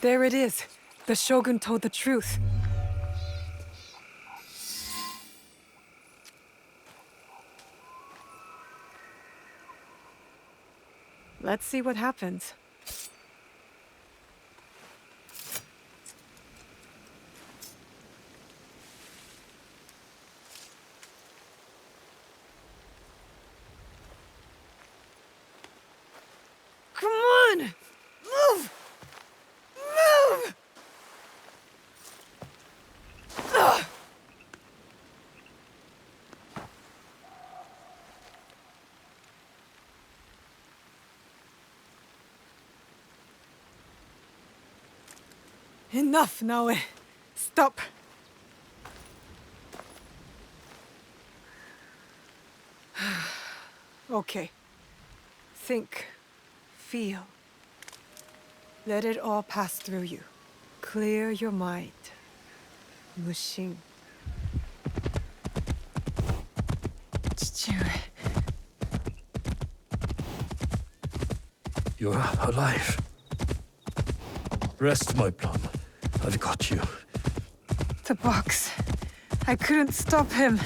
There it is. The Shogun told the truth. Let's see what happens. Come on! Move! Move! Ugh. Enough, Naoe. Stop. Okay. Think. Feel. Let it all pass through you. Clear your mind. Mushin. You're alive. Rest, my plum. I've got you. The box. I couldn't stop him.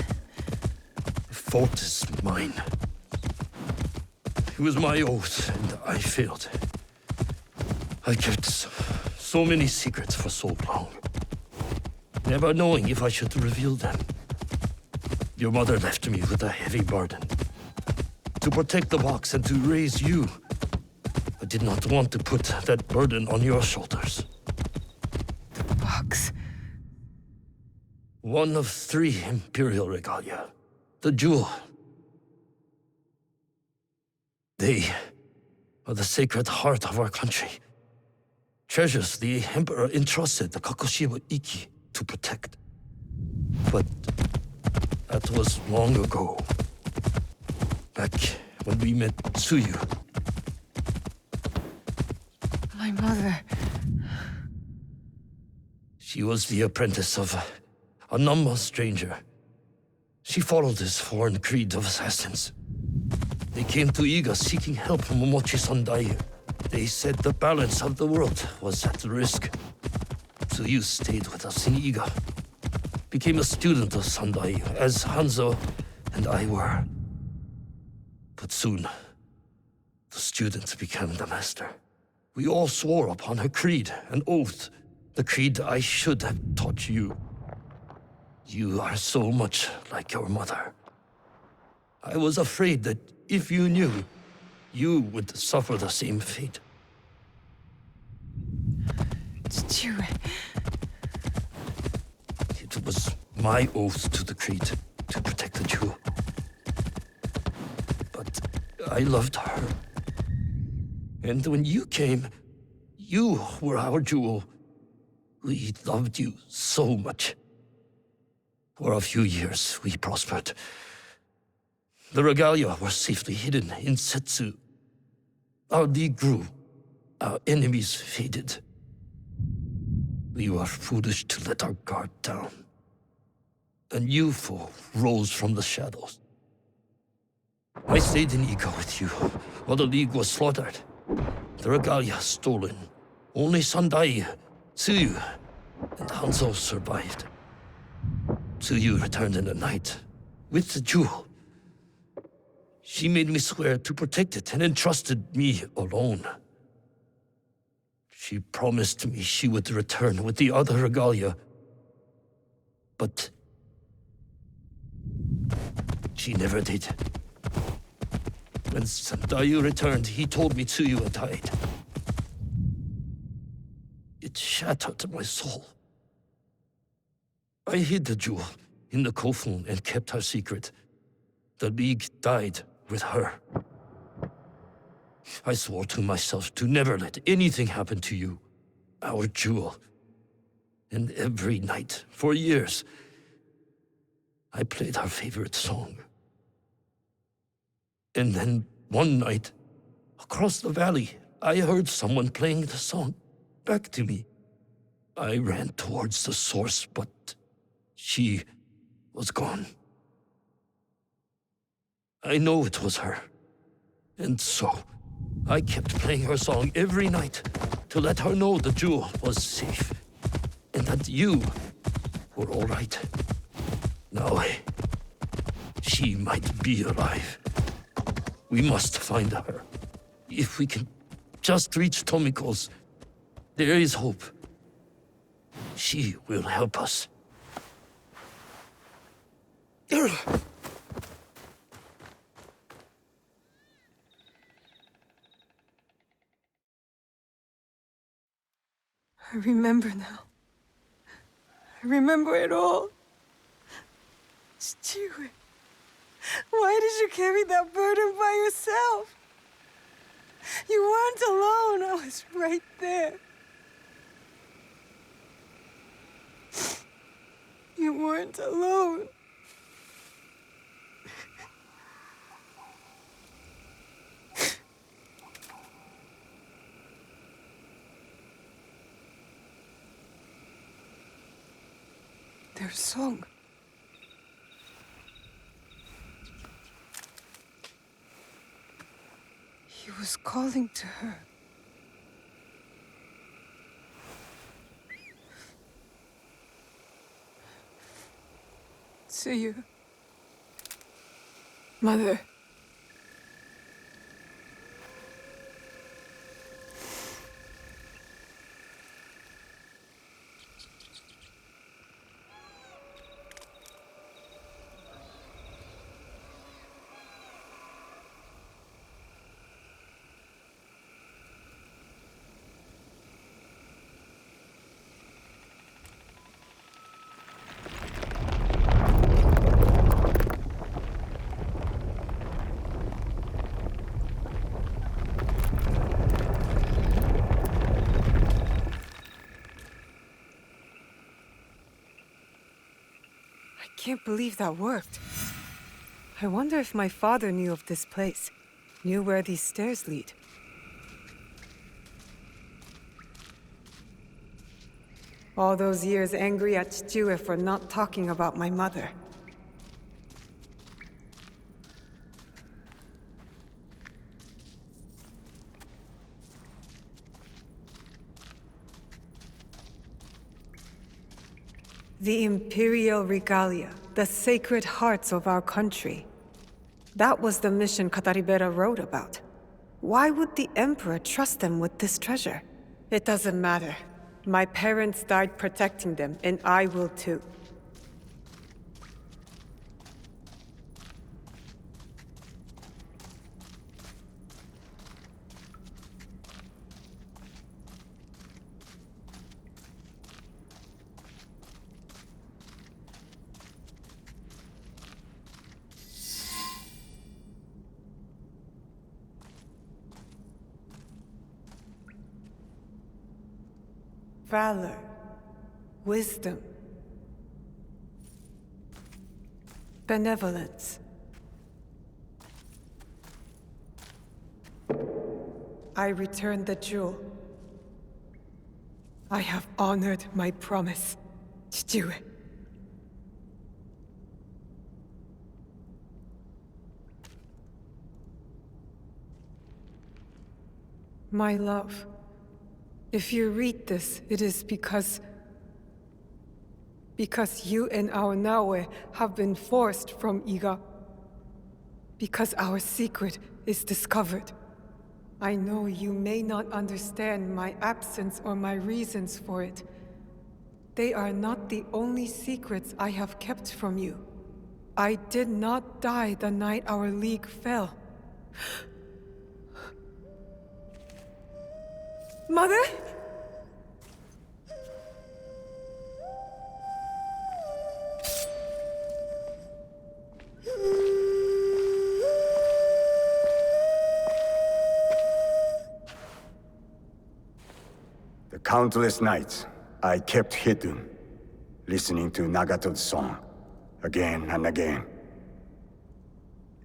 The fault is mine. It was my oath, and I failed. I kept so many secrets for so long, never knowing if I should reveal them. Your mother left me with a heavy burden. To protect the box and to raise you. I did not want to put that burden on your shoulders. The box. One of 3 imperial regalia. The jewel. They are the sacred heart of our country. Treasures the Emperor entrusted the Kakushima Ikki to protect. But that was long ago. Back when we met Tsuyu. My mother. She was the apprentice of a numb stranger. She followed his foreign creed of assassins. They came to Iga seeking help from Momochi Sandai. They said the balance of the world was at risk. So you stayed with us in Iga. Became a student of Sandai, as Hanzo and I were. But soon, the student became the master. We all swore upon her creed, an oath. The creed I should have taught you. You are so much like your mother. I was afraid that if you knew, you would suffer the same fate. It was my oath to the creed to protect the jewel. But I loved her. And when you came, you were our jewel. We loved you so much. For a few years, we prospered. The regalia were safely hidden in Setsu. Our league grew. Our enemies faded. We were foolish to let our guard down. A new foe rose from the shadows. I stayed in Iga with you, while the league was slaughtered. The regalia stolen. Only Sandai, Tsuyu, and Hanzo survived. Tsuyu returned in the night, with the jewel. She made me swear to protect it and entrusted me alone. She promised me she would return with the other regalia. But she never did. When Sandayu returned, he told me Tsuyu had died. It shattered my soul. I hid the jewel in the kofun and kept her secret. The League died with her. I swore to myself to never let anything happen to you, our jewel. And every night, for years, I played her favorite song. And then one night, across the valley, I heard someone playing the song back to me. I ran towards the source, but she was gone. I know it was her. And so, I kept playing her song every night, to let her know the jewel was safe, and that you were all right. Now, she might be alive. We must find her. If we can just reach Tomiko's, there is hope. She will help us. I remember now. I remember it all. Stewie, why did you carry that burden by yourself? You weren't alone. I was right there. You weren't alone. Their song. He was calling to her. To you. Mother. I can't believe that worked. I wonder if my father knew of this place, knew where these stairs lead. All those years angry at Chichiue for not talking about my mother. The Imperial Regalia, the sacred hearts of our country. That was the mission Kataribera wrote about. Why would the Emperor trust them with this treasure? It doesn't matter. My parents died protecting them, and I will too. Valor, wisdom, benevolence. I returned the jewel. I have honored my promise, Chichiue. My love. If you read this, it is because you and our Naoe have been forced from Iga. Because our secret is discovered. I know you may not understand my absence or my reasons for it. They are not the only secrets I have kept from you. I did not die the night our league fell. Mother? The countless nights I kept hidden, listening to Nagato's song, again and again.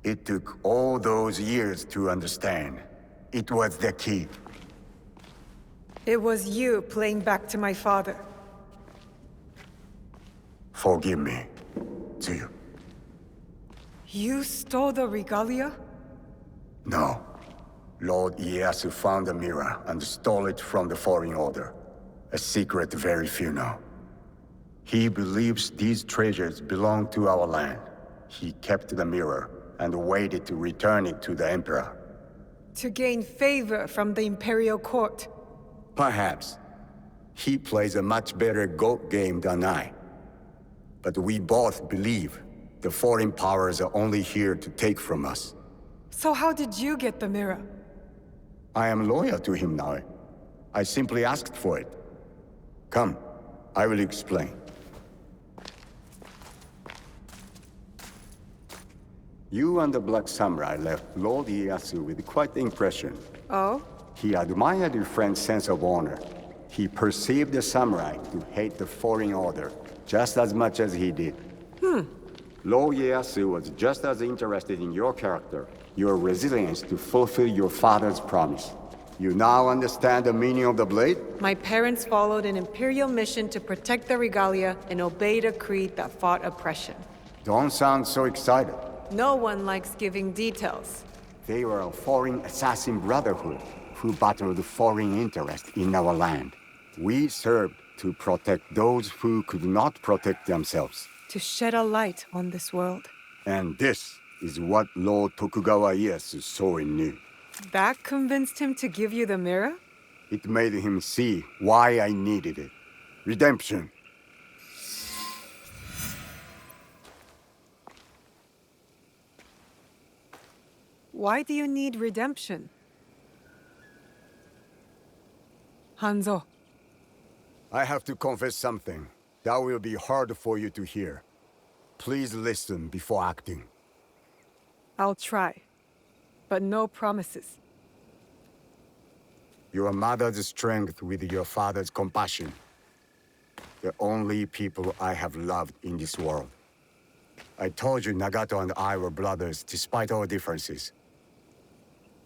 It took all those years to understand. It was the key. It was you playing back to my father. Forgive me, Tsuyu. You stole the regalia? No. Lord Ieyasu found the mirror and stole it from the Foreign Order. A secret very few know. He believes these treasures belong to our land. He kept the mirror and waited to return it to the Emperor. To gain favor from the Imperial Court. Perhaps. He plays a much better goat game than I. But we both believe the foreign powers are only here to take from us. So how did you get the mirror? I am loyal to him now. I simply asked for it. Come, I will explain. You and the Black Samurai left Lord Ieyasu with quite the impression. Oh? He admired your friend's sense of honor. He perceived the samurai to hate the Foreign Order just as much as he did. Lord Ieyasu was just as interested in your character, your resilience to fulfill your father's promise. You now understand the meaning of the blade? My parents followed an Imperial mission to protect the regalia and obeyed a creed that fought oppression. Don't sound so excited. No one likes giving details. They were a foreign assassin brotherhood who battled foreign interests in our land. We served to protect those who could not protect themselves. To shed a light on this world. And this is what Lord Tokugawa Ieyasu saw in you. That convinced him to give you the mirror? It made him see why I needed it. Redemption. Why do you need redemption? Hanzo. I have to confess something that will be hard for you to hear. Please listen before acting. I'll try. But no promises. Your mother's strength with your father's compassion. The only people I have loved in this world. I told you Nagato and I were brothers despite our differences.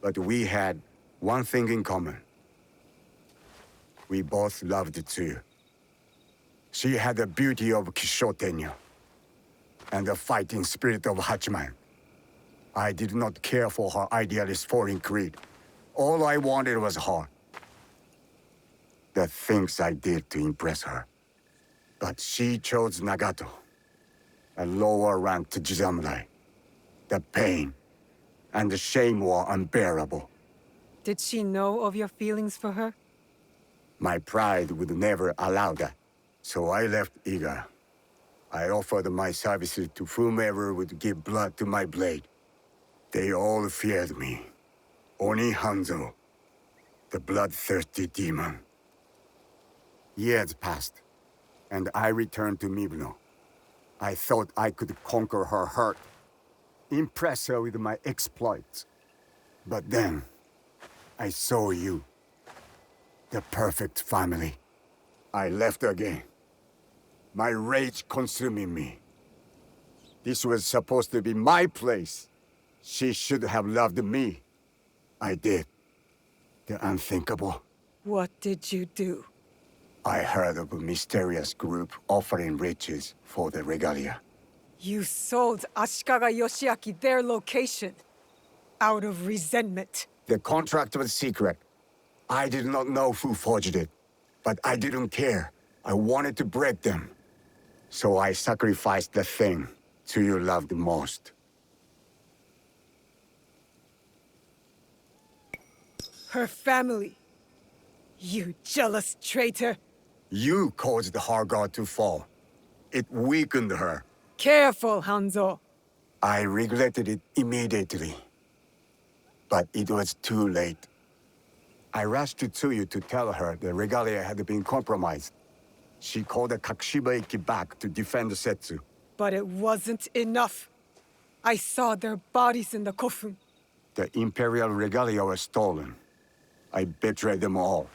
But we had one thing in common. We both loved Tsuyu. She had the beauty of Kishotenya and the fighting spirit of Hachiman. I did not care for her idealist foreign creed. All I wanted was her. The things I did to impress her. But she chose Nagato, a lower-ranked samurai. The pain and the shame were unbearable. Did she know of your feelings for her? My pride would never allow that, so I left Iga. I offered my services to whomever would give blood to my blade. They all feared me. Only Hanzo, the bloodthirsty demon. Years passed, and I returned to Mibno. I thought I could conquer her hurt, impress her with my exploits. But then, I saw you. The perfect family. I left again. My rage consuming me. This was supposed to be my place. She should have loved me. I did. The unthinkable. What did you do? I heard of a mysterious group offering riches for the regalia. You sold Ashikaga Yoshiaki their location. Out of resentment. The contract was secret. I did not know who forged it, but I didn't care. I wanted to break them. So I sacrificed the thing Tsuyu loved most. Her family. You jealous traitor. You caused her guard to fall. It weakened her. Careful, Hanzo. I regretted it immediately. But it was too late. I rushed to Tsuyu to tell her the regalia had been compromised. She called the Kakushiba Ikki back to defend Setsu. But it wasn't enough. I saw their bodies in the kofun. The Imperial regalia was stolen. I betrayed them all.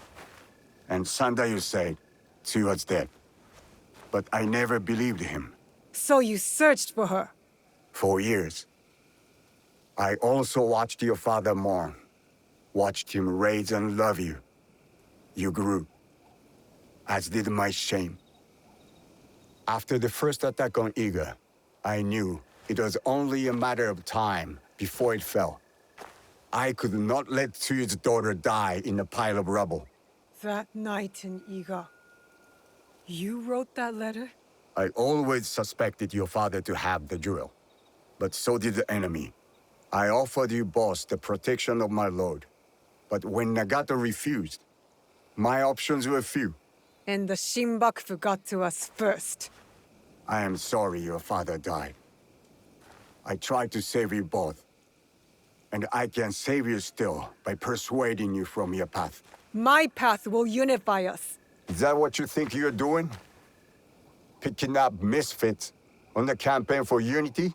And Sandayu said Tsuyu was dead. But I never believed him. So you searched for her? For years. I also watched your father mourn. Watched him raise and love you. You grew. As did my shame. After the first attack on Iga, I knew it was only a matter of time before it fell. I could not let Tsuyu's daughter die in a pile of rubble. That night in Iga, you wrote that letter? I always suspected your father to have the jewel, but so did the enemy. I offered you both the protection of my lord, but when Nagato refused, my options were few. And the Shinbakufu got to us first. I am sorry your father died. I tried to save you both, and I can save you still by persuading you from your path. My path will unify us. Is that what you think you're doing? Picking up misfits on the campaign for unity?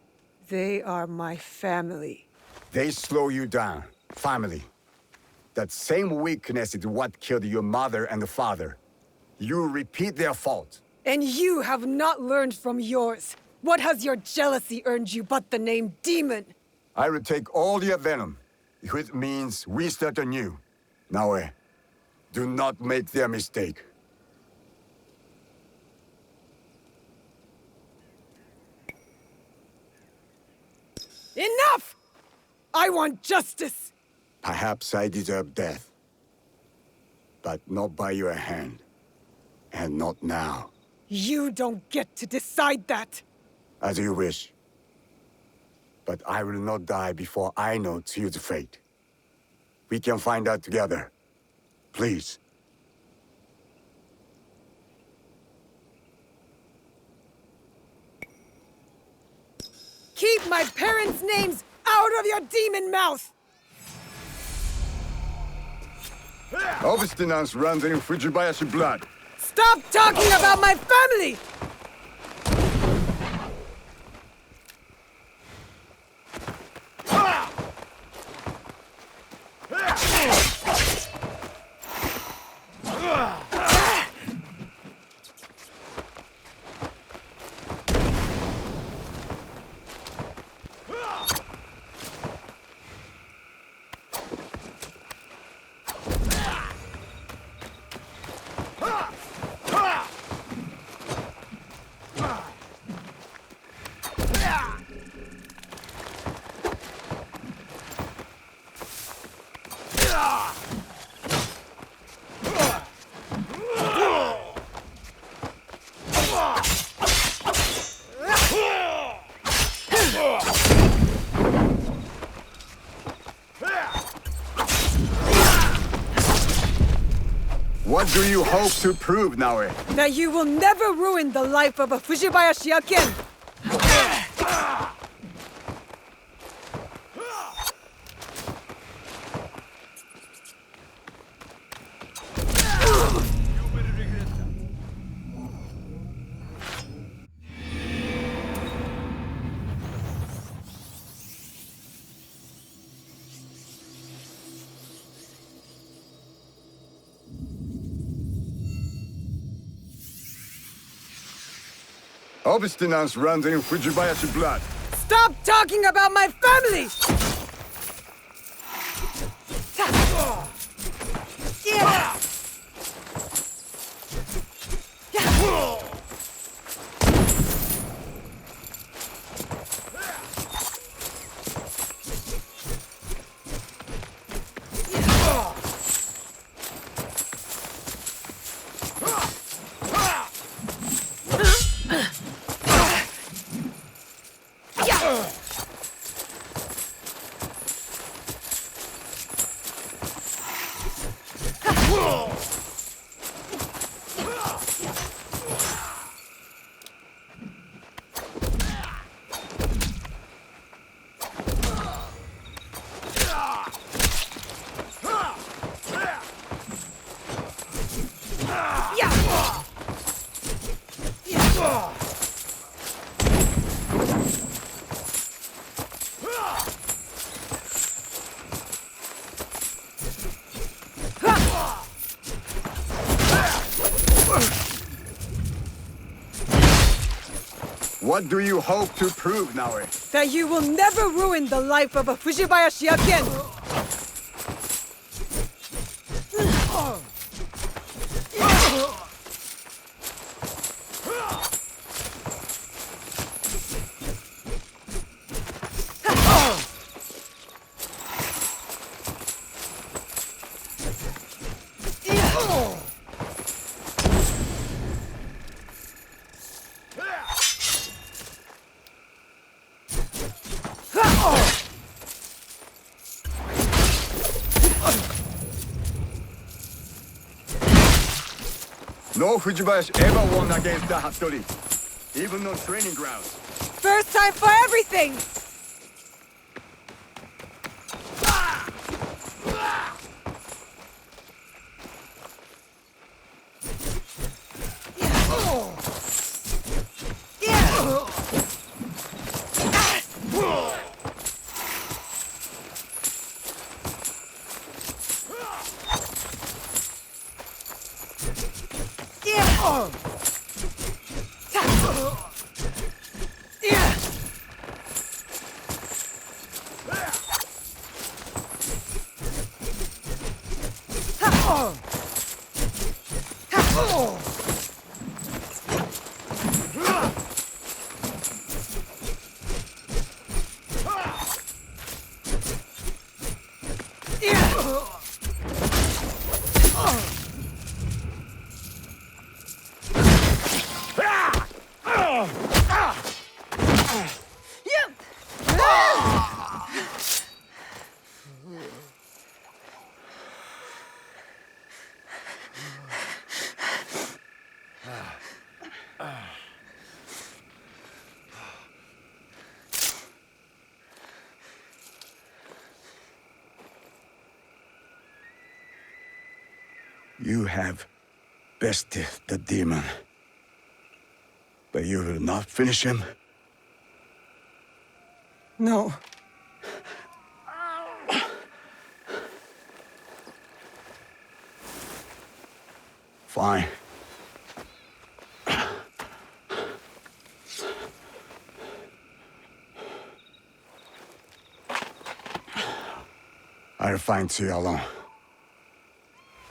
They are my family. They slow you down. Family. That same weakness is what killed your mother and the father. You repeat their fault. And you have not learned from yours. What has your jealousy earned you but the name demon? I will take all your venom, which means we start anew. Naoe, do not make their mistake. Enough! I want justice! Perhaps I deserve death. But not by your hand. And not now. You don't get to decide that! As you wish. But I will not die before I know Tsuyu's fate. We can find out together. Please. Keep my parents' names out of your demon mouth! Obstinance runs in Fujibayashi blood. Stop talking about my family! What do you hope to prove, Naoe? That you will never ruin the life of a Fujibayashi again! Obstinance runs in Fujibayashi blood. Stop talking about my family! What do you hope to prove, Naoe? That you will never ruin the life of a Fujibayashi again! No Fujibayashi ever won against the Hattori. Even on training grounds. First time for everything! You have bested the demon. But you will not finish him? No. Fine. I'll find you alone.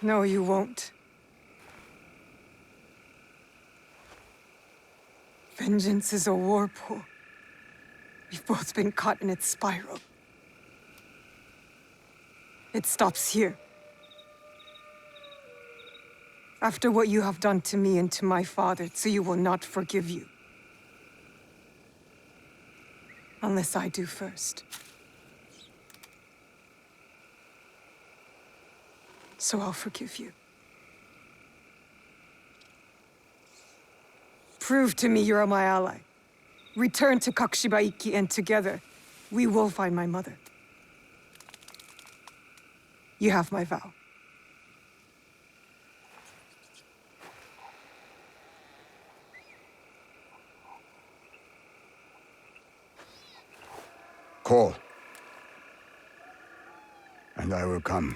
No, you won't. Vengeance is a whirlpool. We've both been caught in its spiral. It stops here. After what you have done to me and to my father, Tsuyu will not forgive you. Unless I do first. So I'll forgive you. Prove to me you're my ally. Return to Kakushiba Ikki, and together, we will find my mother. You have my vow. Call. And I will come.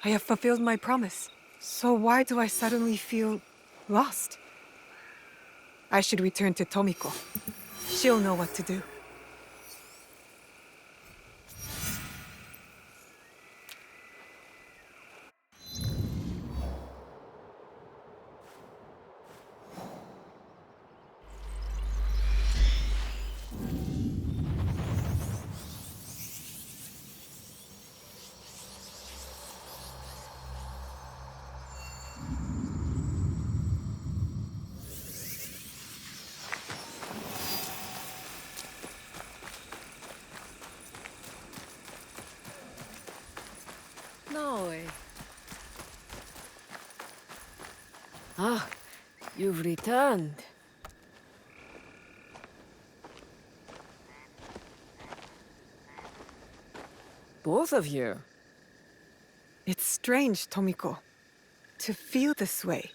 I have fulfilled my promise. So why do I suddenly feel lost? I should return to Tomiko. She'll know what to do. No way. Ah, you've returned. Both of you. It's strange, Tomiko, to feel this way.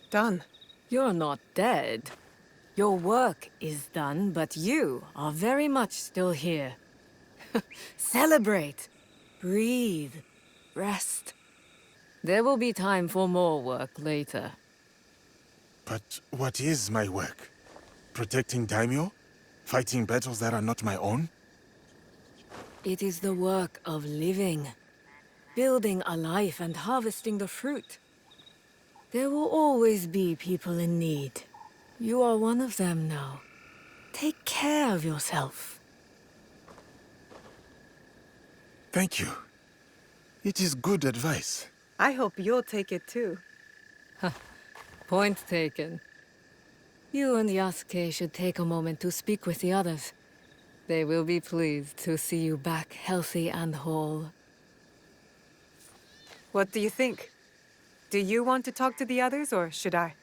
Done. You're not dead. Your work is done, but you are very much still here. Celebrate. Breathe. Rest. There will be time for more work later. But what is my work? Protecting daimyo? Fighting battles that are not my own? It is the work of living. Building a life and harvesting the fruit. There will always be people in need. You are one of them now. Take care of yourself. Thank you. It is good advice. I hope you'll take it too. Point taken. You and Yasuke should take a moment to speak with the others. They will be pleased to see you back healthy and whole. What do you think? Do you want to talk to the others, or should I?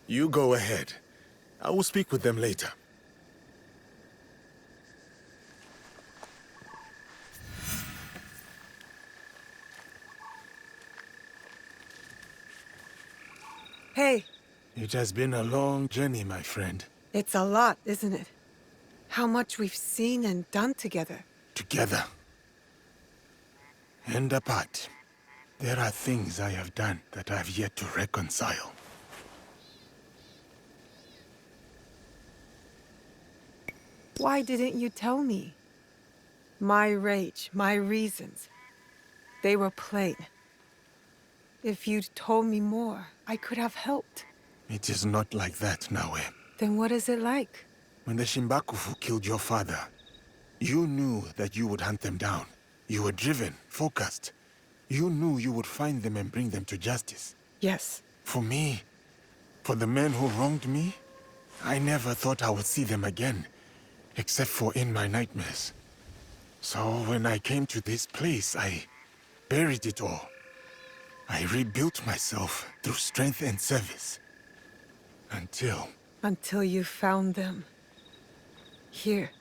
You go ahead. I will speak with them later. Hey, It has been a long journey, my friend. it's a lot, isn't it? How much we've seen and done together. Together. And apart. There are things I have done that I have yet to reconcile. Why didn't you tell me? My rage, my reasons. They were plain. If you'd told me more, I could have helped. It is not like that, Naue. Then what is it like? When the Shimbakufu killed your father, you knew that you would hunt them down. You were driven, focused. You knew you would find them and bring them to justice. Yes. For me, for the men who wronged me, I never thought I would see them again, except for in my nightmares. So when I came to this place, I buried it all. I rebuilt myself through strength and service. Until you found them. Here.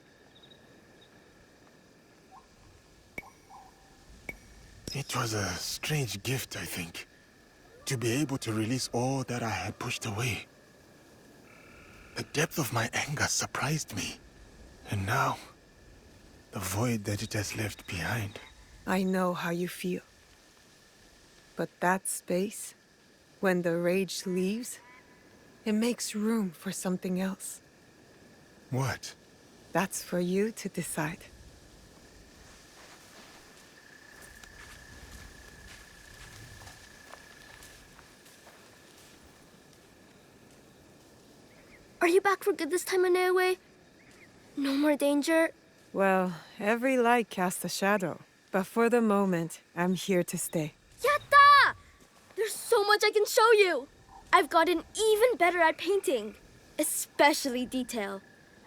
It was a strange gift, I think. To be able to release all that I had pushed away. The depth of my anger surprised me. And now, the void that it has left behind. I know how you feel. But that space, when the rage leaves, it makes room for something else. What? That's for you to decide. Are you back for good this time, Inoue? No more danger? Well, every light casts a shadow. But for the moment, I'm here to stay. Yatta! There's so much I can show you! I've gotten even better at painting, especially detail.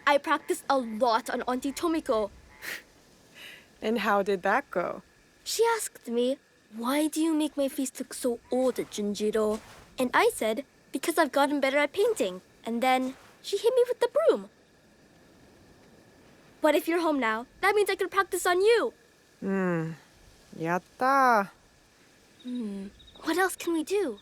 I practiced a lot on Auntie Tomiko. And how did that go? She asked me, "Why do you make my face look so old, Junjiro?" And I said, "Because I've gotten better at painting." And then she hit me with the broom. But if you're home now, that means I can practice on you. Yatta. What else can we do?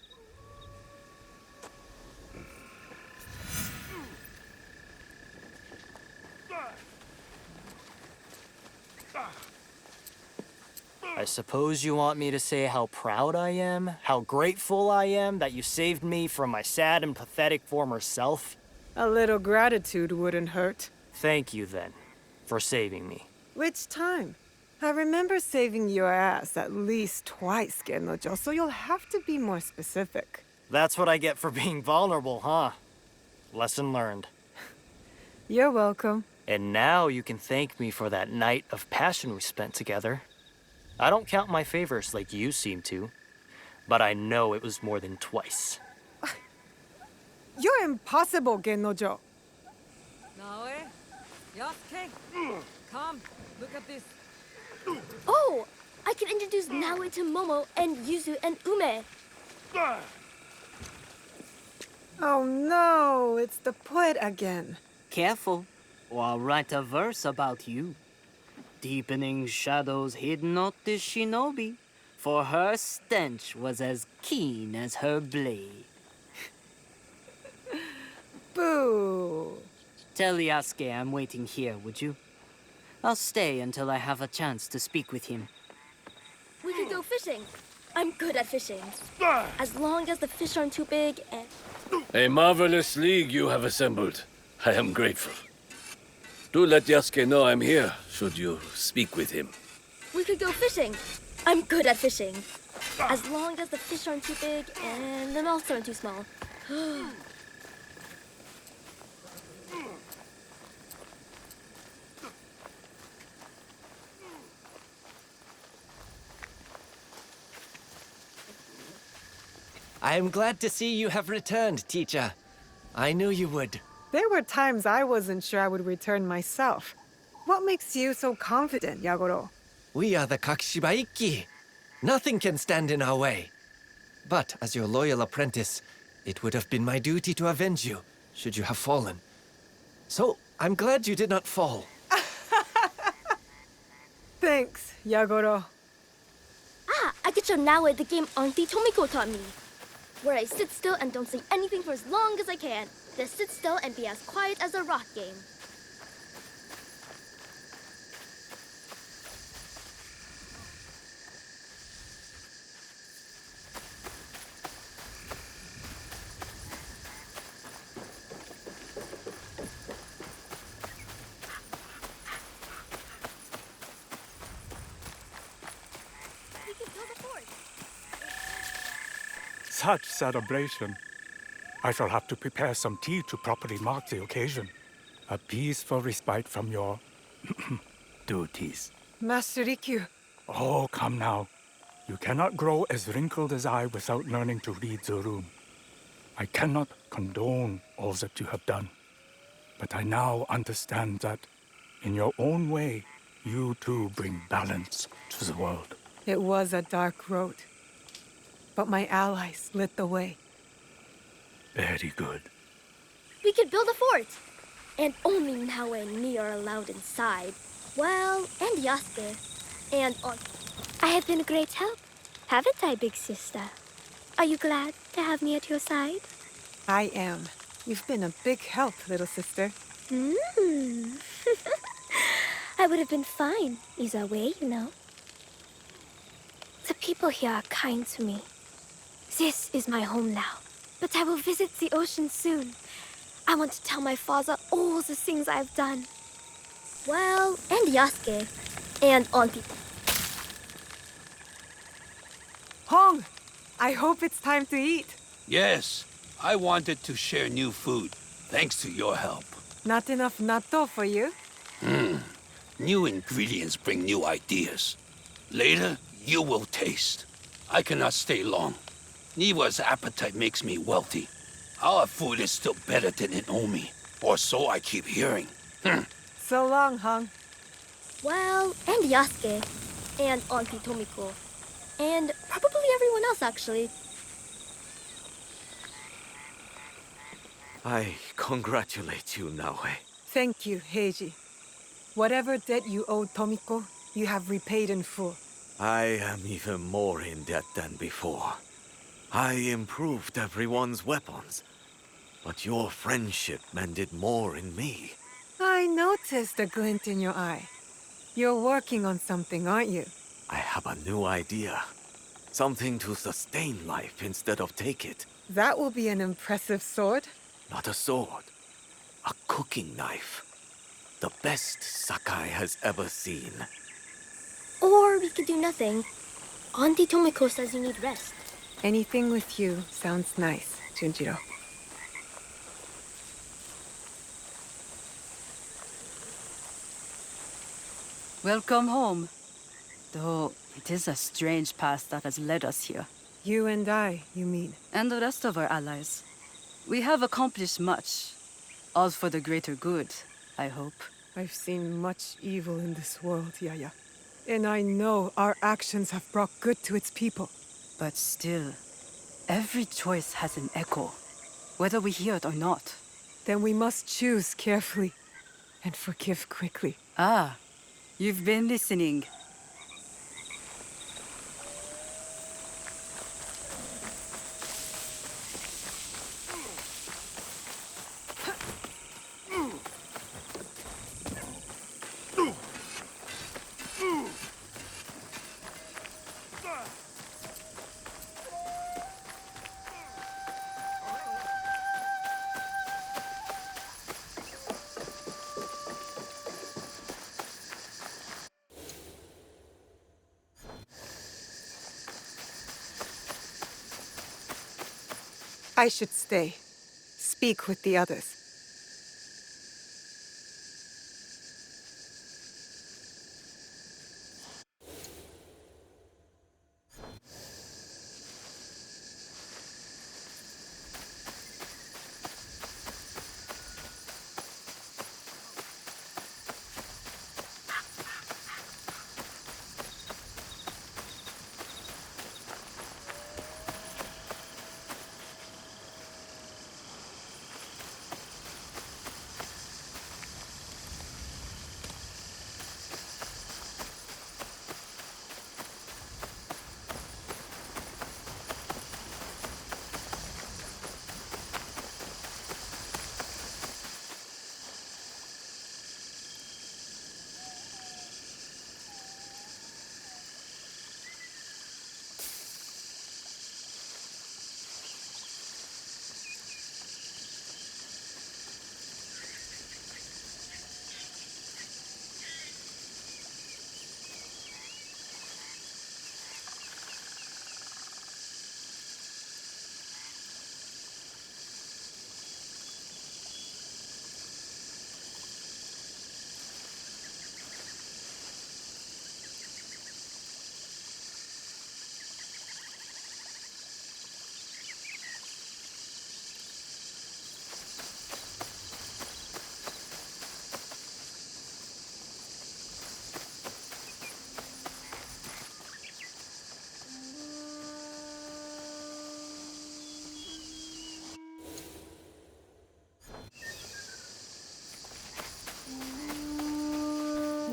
I suppose you want me to say how proud I am, how grateful I am that you saved me from my sad and pathetic former self? A little gratitude wouldn't hurt. Thank you, then, for saving me. Which time? I remember saving your ass at least twice, Genojo, so you'll have to be more specific. That's what I get for being vulnerable, huh? Lesson learned. You're welcome. And now you can thank me for that night of passion we spent together. I don't count my favors like you seem to, but I know it was more than twice. You're impossible, Genojo. Naoe, Yasuke, come, look at this. Oh, I can introduce Naoe to Momo and Yuzu and Ume. Oh no, it's the poet again. Careful, or I'll write a verse about you. Deepening shadows hid not the shinobi, for her stench was as keen as her blade. Boo. Tell Yasuke I'm waiting here, would you? I'll stay until I have a chance to speak with him. We could go fishing. I'm good at fishing. As long as the fish aren't too big and... A marvelous league you have assembled. I am grateful. Do let Yasuke know I'm here, should you speak with him. We could go fishing. I'm good at fishing. As long as the fish aren't too big and the mouths aren't too small. I am glad to see you have returned, teacher. I knew you would. There were times I wasn't sure I would return myself. What makes you so confident, Yagoro? We are the Kakishiba Ikki. Nothing can stand in our way. But as your loyal apprentice, it would have been my duty to avenge you, should you have fallen. So, I'm glad you did not fall. Thanks, Yagoro. Ah, I could show Naoe the game Auntie Tomiko taught me. Where I sit still and don't say anything for as long as I can. Just sit still and be as quiet as a rock game. We can build a fort. Such celebration. I shall have to prepare some tea to properly mark the occasion. A peaceful respite from your duties. Master Rikyu. Oh, come now. You cannot grow as wrinkled as I without learning to read the room. I cannot condone all that you have done. But I now understand that, in your own way, you too bring balance to the world. It was a dark road. But my allies lit the way. Very good. We could build a fort. And only Naoe and me are allowed inside. Well, and Yasuke. And on. I have been a great help, haven't I, big sister? Are you glad to have me at your side? I am. You've been a big help, little sister. I would have been fine either way, you know. The people here are kind to me. This is my home now. But I will visit the ocean soon. I want to tell my father all the things I've done. Well, and Yasuke. And Auntie. Hong! I hope it's time to eat. Yes, I wanted to share new food, thanks to your help. Not enough natto for you? New ingredients bring new ideas. Later, you will taste. I cannot stay long. Niwa's appetite makes me wealthy. Our food is still better than in Omi, or so I keep hearing. So long, Hong. Well, and Yasuke. And Auntie Tomiko. And probably everyone else, actually. I congratulate you, Naoe. Thank you, Heiji. Whatever debt you owe Tomiko, you have repaid in full. I am even more in debt than before. I improved everyone's weapons, but your friendship mended more in me. I noticed a glint in your eye. You're working on something, aren't you? I have a new idea. Something to sustain life instead of take it. That will be an impressive sword. Not a sword. A cooking knife. The best Sakai has ever seen. Or we could do nothing. Auntie Tomiko says you need rest. Anything with you sounds nice, Junjiro. Welcome home. Though it is a strange path that has led us here. You and I, you mean? And the rest of our allies. We have accomplished much. All for the greater good, I hope. I've seen much evil in this world, Yaya. And I know our actions have brought good to its people. But still, every choice has an echo, whether we hear it or not. Then we must choose carefully and forgive quickly. Ah, you've been listening. I should stay. Speak with the others.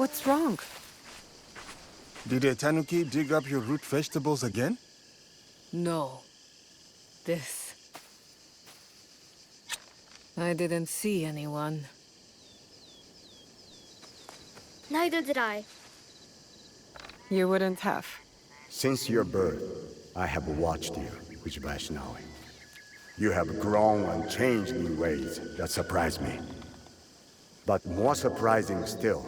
What's wrong? Did a tanuki dig up your root vegetables again? No. This. I didn't see anyone. Neither did I. You wouldn't have. Since your birth, I have watched you, Vaishnavi. You have grown and changed in ways that surprise me. But more surprising still